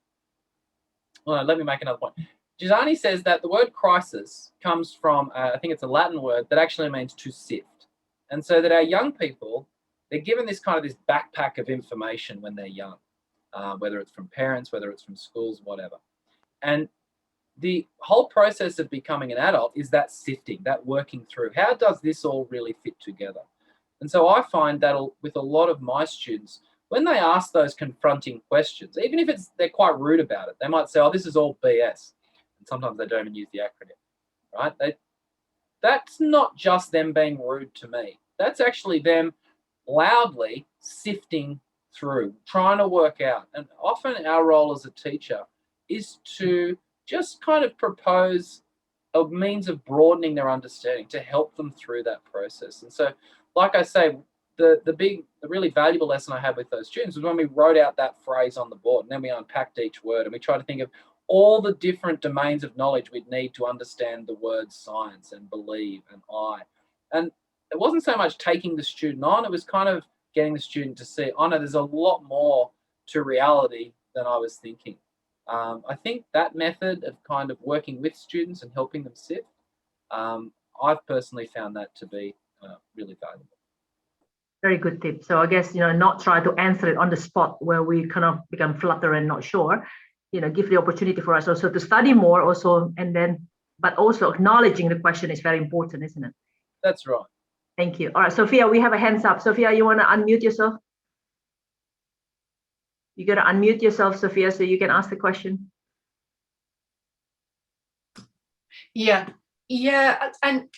well, let me make another point. Giussani says that the word crisis comes from, I think it's a Latin word that actually means to sift. And so that our young people, they're given this kind of this backpack of information when they're young, whether it's from parents, whether it's from schools, whatever. And the whole process of becoming an adult is that sifting, that working through. How does this all really fit together? And so I find that with a lot of my students, when they ask those confronting questions, even if they're quite rude about it, they might say, oh, this is all BS. And sometimes they don't even use the acronym, right? That's not just them being rude to me. That's actually them loudly sifting through, trying to work out. And often our role as a teacher is to just kind of propose a means of broadening their understanding to help them through that process. And so, like I say, the really valuable lesson I had with those students was when we wrote out that phrase on the board, and then we unpacked each word, and we tried to think of all the different domains of knowledge we'd need to understand the words science and believe and I. And it wasn't so much taking the student on, it was kind of getting the student to see, oh no, there's a lot more to reality than I was thinking. I think that method of kind of working with students and helping them sift, I've personally found that to be really valuable. Very good tip. So I guess, not try to answer it on the spot where we kind of become flutter and not sure, give the opportunity for us also to study more also, but also acknowledging the question is very important, isn't it? That's right. Thank you. All right, Sophia, we have a hands up. Sophia, you want to unmute yourself? You got to unmute yourself, Sophia, so you can ask the question. Yeah. And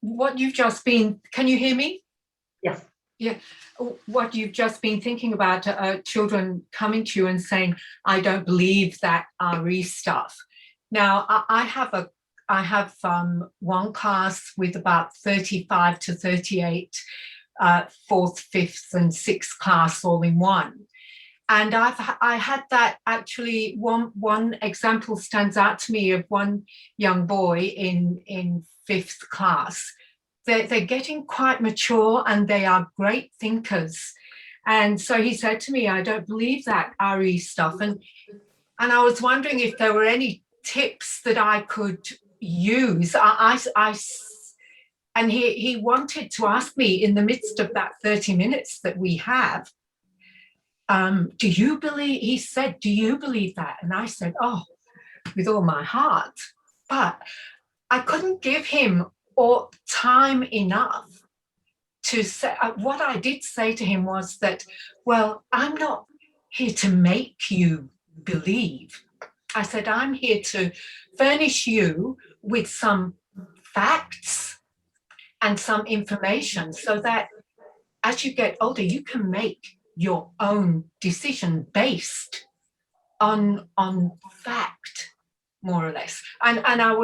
what you've just been, can you hear me? Yes. Yeah, what you've just been thinking about, children coming to you and saying, I don't believe that RE stuff. Now, I have one class with about 35 to 38, fourth, fifth and sixth class all in one. And I had that actually, one example stands out to me of one young boy in fifth class. They're getting quite mature and they are great thinkers. And so he said to me, I don't believe that RE stuff. And I was wondering if there were any tips that I could use. And he wanted to ask me in the midst of that 30 minutes that we have, he said, do you believe that? And I said, oh, with all my heart. But I couldn't give him or time enough to say. What I did say to him was that, well, I'm not here to make you believe. I said, I'm here to furnish you with some facts and some information so that as you get older, you can make your own decision based on fact, more or less. And I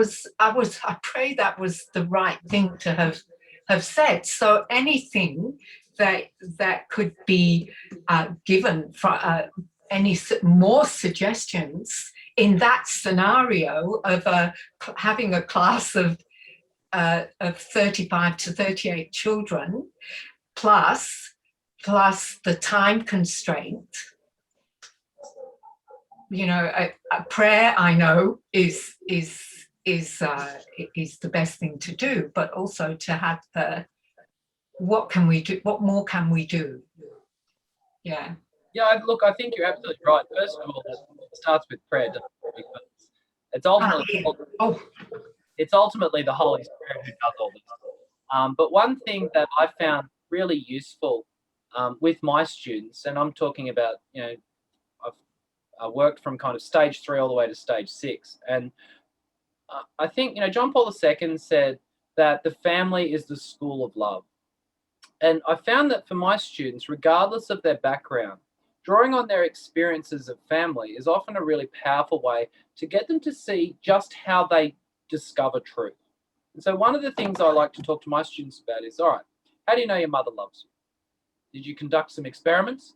pray that was the right thing to have said. So anything that could be given for any more suggestions in that scenario of having a class of 35 to 38 children plus the time constraint. A prayer, I know, is the best thing to do, but also to have what can we do? What more can we do? Yeah. Yeah, look, I think you're absolutely right. First of all, it starts with prayer, doesn't it? Because it's ultimately the Holy Spirit who does all this. But one thing that I found really useful with my students, and I'm talking about, I worked from kind of stage 3 all the way to stage 6. And I think, John Paul II said that the family is the school of love. And I found that for my students, regardless of their background, drawing on their experiences of family is often a really powerful way to get them to see just how they discover truth. And so one of the things I like to talk to my students about is, all right, how do you know your mother loves you? Did you conduct some experiments?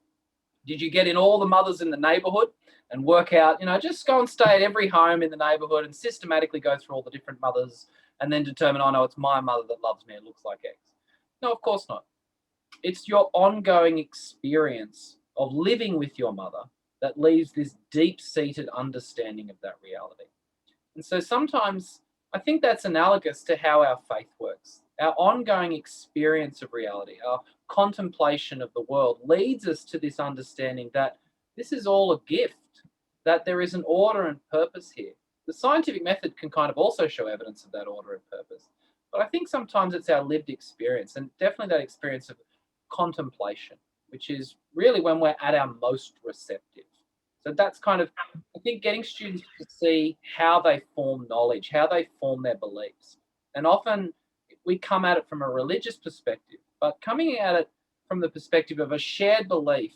Did you get in all the mothers in the neighborhood and work out, just go and stay at every home in the neighborhood and systematically go through all the different mothers and then determine, oh no, it's my mother that loves me, it looks like X. No, of course not. It's your ongoing experience of living with your mother that leaves this deep-seated understanding of that reality. And so sometimes I think that's analogous to how our faith works. Our ongoing experience of reality, our contemplation of the world leads us to this understanding that this is all a gift, that there is an order and purpose here. The scientific method can kind of also show evidence of that order and purpose. But I think sometimes it's our lived experience, and definitely that experience of contemplation, which is really when we're at our most receptive. So that's kind of, I think, getting students to see how they form knowledge, how they form their beliefs. And often we come at it from a religious perspective, but coming at it from the perspective of a shared belief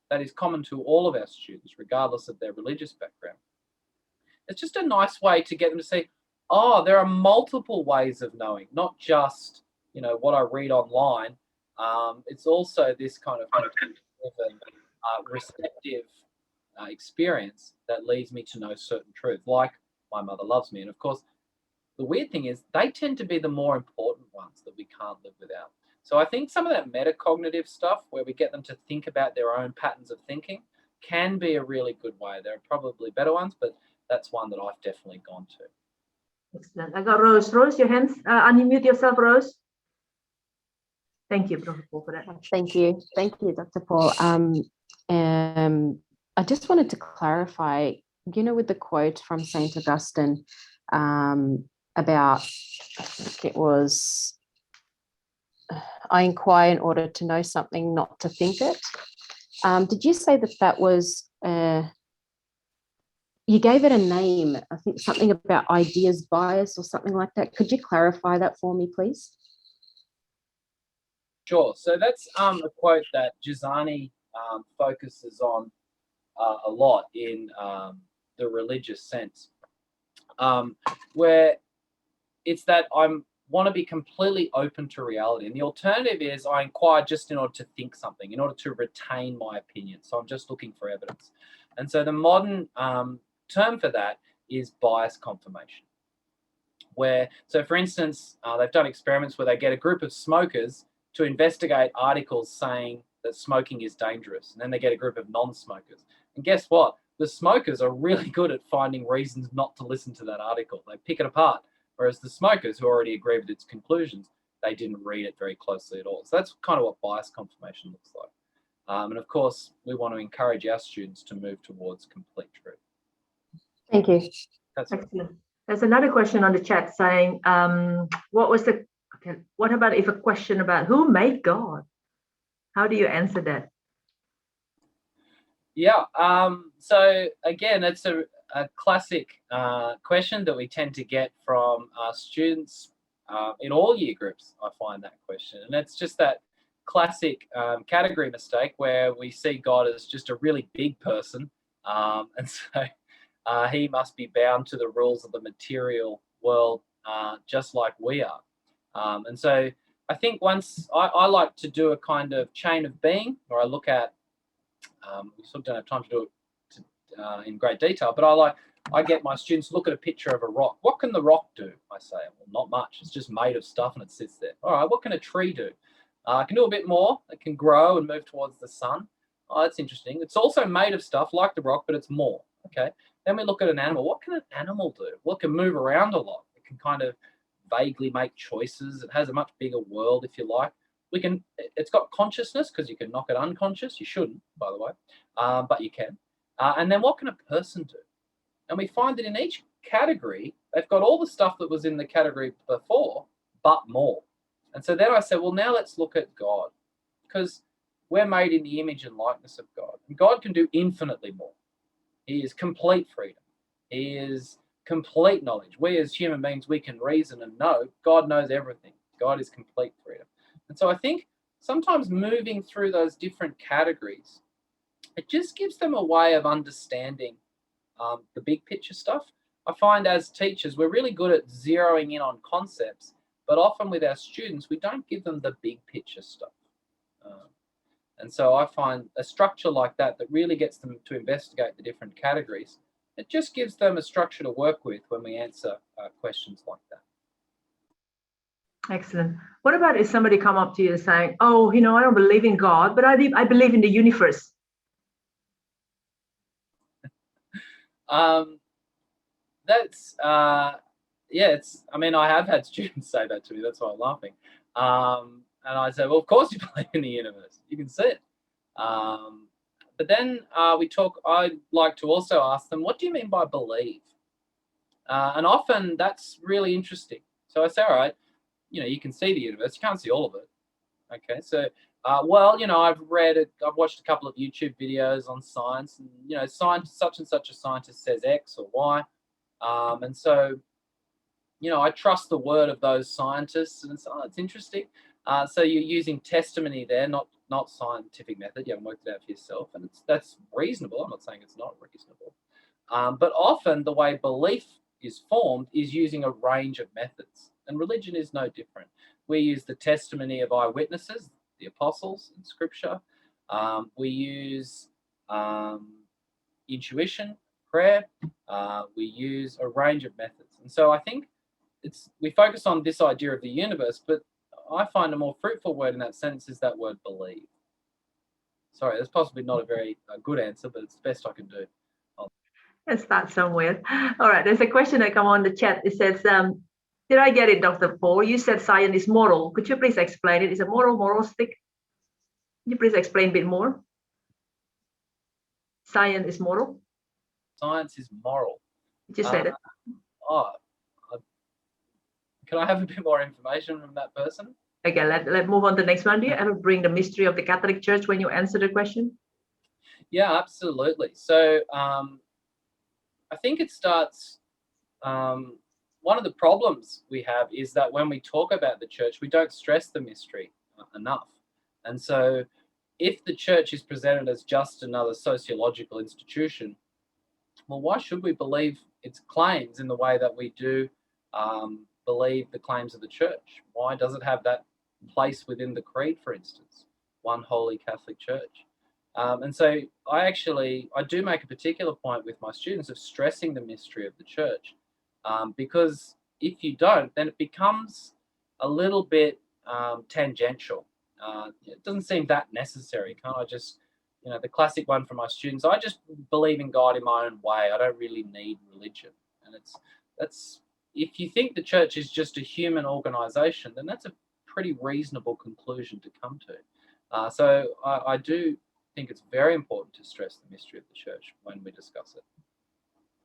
that is common to all of our students, regardless of their religious background. It's just a nice way to get them to see, oh, there are multiple ways of knowing, not just, what I read online. It's also this kind of receptive experience that leads me to know certain truth, like my mother loves me. And of course, the weird thing is they tend to be the more important ones that we can't live without. So I think some of that metacognitive stuff where we get them to think about their own patterns of thinking, can be a really good way. There are probably better ones, but that's one that I've definitely gone to. Excellent. I got Rose. Rose, your hands. Unmute yourself, Rose. Thank you, Dr. Paul, for that. Thank you, Dr. Paul. I just wanted to clarify, with the quote from Saint Augustine about, I think it was, I inquire in order to know something, not to think it. Did you say that was, you gave it a name, I think something about ideas bias or something like that. Could you clarify that for me, please? Sure. So that's a quote that Giussani focuses on a lot in the religious sense, where it's that I want to be completely open to reality. And the alternative is I inquire just in order to think something, in order to retain my opinion. So I'm just looking for evidence. And so the modern term for that is bias confirmation. So for instance, they've done experiments where they get a group of smokers to investigate articles saying that smoking is dangerous. And then they get a group of non-smokers. And guess what? The smokers are really good at finding reasons not to listen to that article. They pick it apart. Whereas the smokers, who already agree with its conclusions, they didn't read it very closely at all. So that's kind of what bias confirmation looks like. And of course, we want to encourage our students to move towards complete truth. Thank you. That's excellent. There's another question on the chat saying, what about if a question about who made God? How do you answer that? Yeah, so again, it's a classic question that we tend to get from our students in all year groups. I find that question, and it's just that classic category mistake where we see God as just a really big person, and so he must be bound to the rules of the material world just like we are. And so I think once I like to do a kind of chain of being, or I look at, we sort of don't have time to do it in great detail, but I get my students to look at a picture of a rock. What can the rock do? I say, well, not much. It's just made of stuff and it sits there. All right, what can a tree do? It can do a bit more. It can grow and move towards the sun. Oh, that's interesting. It's also made of stuff like the rock, but it's more. Okay. Then we look at an animal. What can an animal do? Well, it can move around a lot. It can kind of vaguely make choices. It has a much bigger world, if you like. It's got consciousness because you can knock it unconscious. You shouldn't, by the way, but you can. And then what can a person do? And we find that in each category, they've got all the stuff that was in the category before, but more. And so then I said, well, now let's look at God, because we're made in the image and likeness of God. And God can do infinitely more. He is complete freedom. He is complete knowledge. We as human beings, we can reason and know. God knows everything. God is complete freedom. And so I think sometimes moving through those different categories, it just gives them a way of understanding the big picture stuff. I find as teachers, we're really good at zeroing in on concepts, but often with our students, we don't give them the big picture stuff. And so I find a structure like that really gets them to investigate the different categories. It just gives them a structure to work with when we answer questions like that. Excellent. What about if somebody come up to you and saying, oh, I don't believe in God, but I believe in the universe? That's, I have had students say that to me. That's why I'm laughing. And I said, well, of course you believe in the universe. You can see it. But then I like to also ask them, what do you mean by believe? And often that's really interesting. So I say, all right, you can see the universe. You can't see all of it. Okay, so, I've watched a couple of YouTube videos on science, and, such and such a scientist says X or Y. And so, I trust the word of those scientists, and it's interesting. So you're using testimony there, not scientific method. You haven't worked it out for yourself, and that's reasonable. I'm not saying it's not reasonable. But often the way belief is formed is using a range of methods, and religion is no different. We use the testimony of eyewitnesses, the apostles in Scripture. We use intuition, prayer. We use a range of methods, and so I think we focus on this idea of the universe, but I find a more fruitful word in that sense is that word believe. Sorry, that's possibly not a very good answer, but it's the best I can do. Let's start somewhere. All right, there's a question that come on the chat. It says, did I get it, Dr. Paul? You said science is moral. Could you please explain it? Is it moralistic? Can you please explain a bit more? Science is moral? Science is moral. You just said it. Can I have a bit more information from that person? Okay, let's move on to the next one. Do you ever bring the mystery of the Catholic Church when you answer the question? Yeah, absolutely. So I think it starts, one of the problems we have is that when we talk about the church, we don't stress the mystery enough. And so if the church is presented as just another sociological institution, well, why should we believe its claims in the way that we do believe the claims of the church? Why does it have that place within the creed, for instance, one holy Catholic church? And so I do make a particular point with my students of stressing the mystery of the church, because if you don't, then it becomes a little bit tangential. It doesn't seem that necessary. Can't I just, the classic one for my students, I just believe in God in my own way. I don't really need religion. And that's if you think the church is just a human organization, then that's a pretty reasonable conclusion to come to. So I do think it's very important to stress the mystery of the church when we discuss it.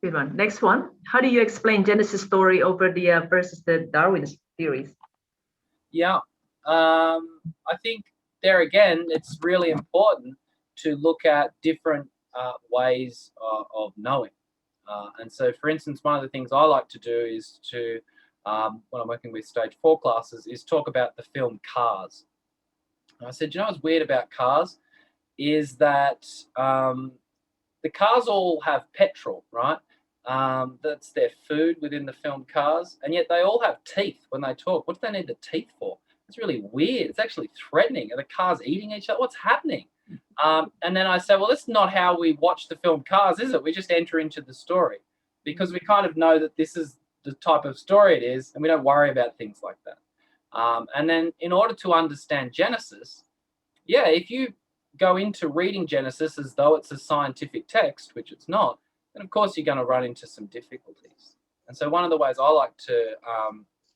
Good one. Next one. How do you explain Genesis story over the versus the Darwin's theories? Yeah, I think there again, it's really important to look at different ways of knowing. And so, for instance, one of the things I like to do is to, when I'm working with stage 4 classes, is talk about the film Cars. And I said, what's weird about Cars is that the cars all have petrol, right? That's their food within the film Cars, and yet they all have teeth when they talk. What do they need the teeth for? It's really weird. It's actually threatening. Are the cars eating each other? What's happening? And then I say, well, that's not how we watch the film Cars, is it? We just enter into the story because we kind of know that this is the type of story it is, and we don't worry about things like that. And then in order to understand Genesis, if you go into reading Genesis as though it's a scientific text, which it's not, then of course you're going to run into some difficulties. And so one of the ways I like to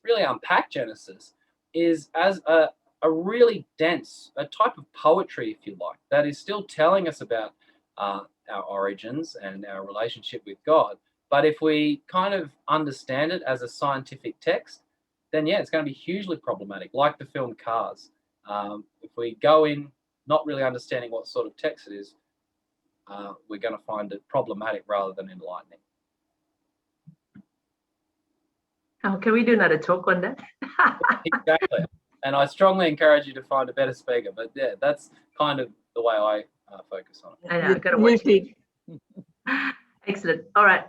really unpack Genesis is as a really dense, a type of poetry, if you like, that is still telling us about our origins and our relationship with God. But if we kind of understand it as a scientific text, then it's going to be hugely problematic, like the film Cars. If we go in not really understanding what sort of text it is, we're going to find it problematic rather than enlightening. Can we do another talk on that? Exactly. And I strongly encourage you to find a better speaker. But that's kind of the way I focus on it. I know, I've got to watch it. Excellent. All right.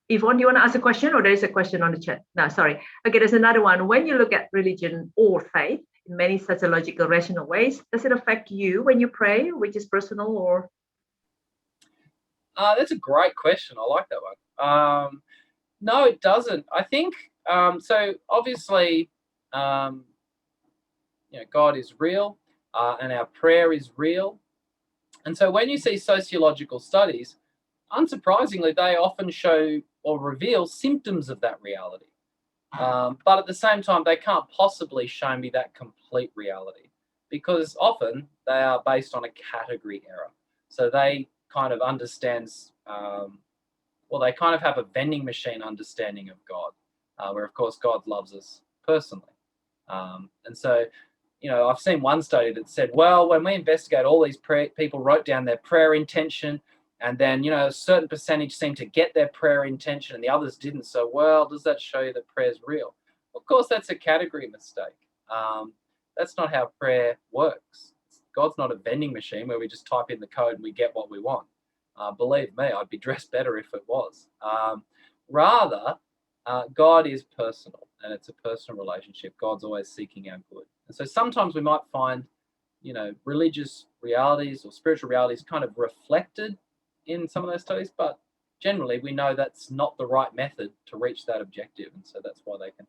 Yvonne, do you want to ask a question, or there is a question on the chat? No, sorry. Okay, there's another one. When you look at religion or faith in many sociological, rational ways, does it affect you when you pray, which is personal or? That's a great question. I like that one. No, it doesn't. I think, so obviously, God is real and our prayer is real. And so when you see sociological studies, unsurprisingly, they often show or reveal symptoms of that reality. But at the same time, they can't possibly show me that complete reality because often they are based on a category error. So they kind of understands, they kind of have a vending machine understanding of God, where of course God loves us personally. And so, I've seen one study that said, well, when we investigate all these people wrote down their prayer intention, and then, a certain percentage seemed to get their prayer intention and the others didn't. So, well, does that show you that prayer is real? Of course, that's a category mistake. That's not how prayer works. God's not a vending machine where we just type in the code and we get what we want. Believe me, I'd be dressed better if it was. Rather, God is personal and it's a personal relationship. God's always seeking our good. And so sometimes we might find, religious realities or spiritual realities kind of reflected in some of those studies, but generally we know that's not the right method to reach that objective. And so that's why they can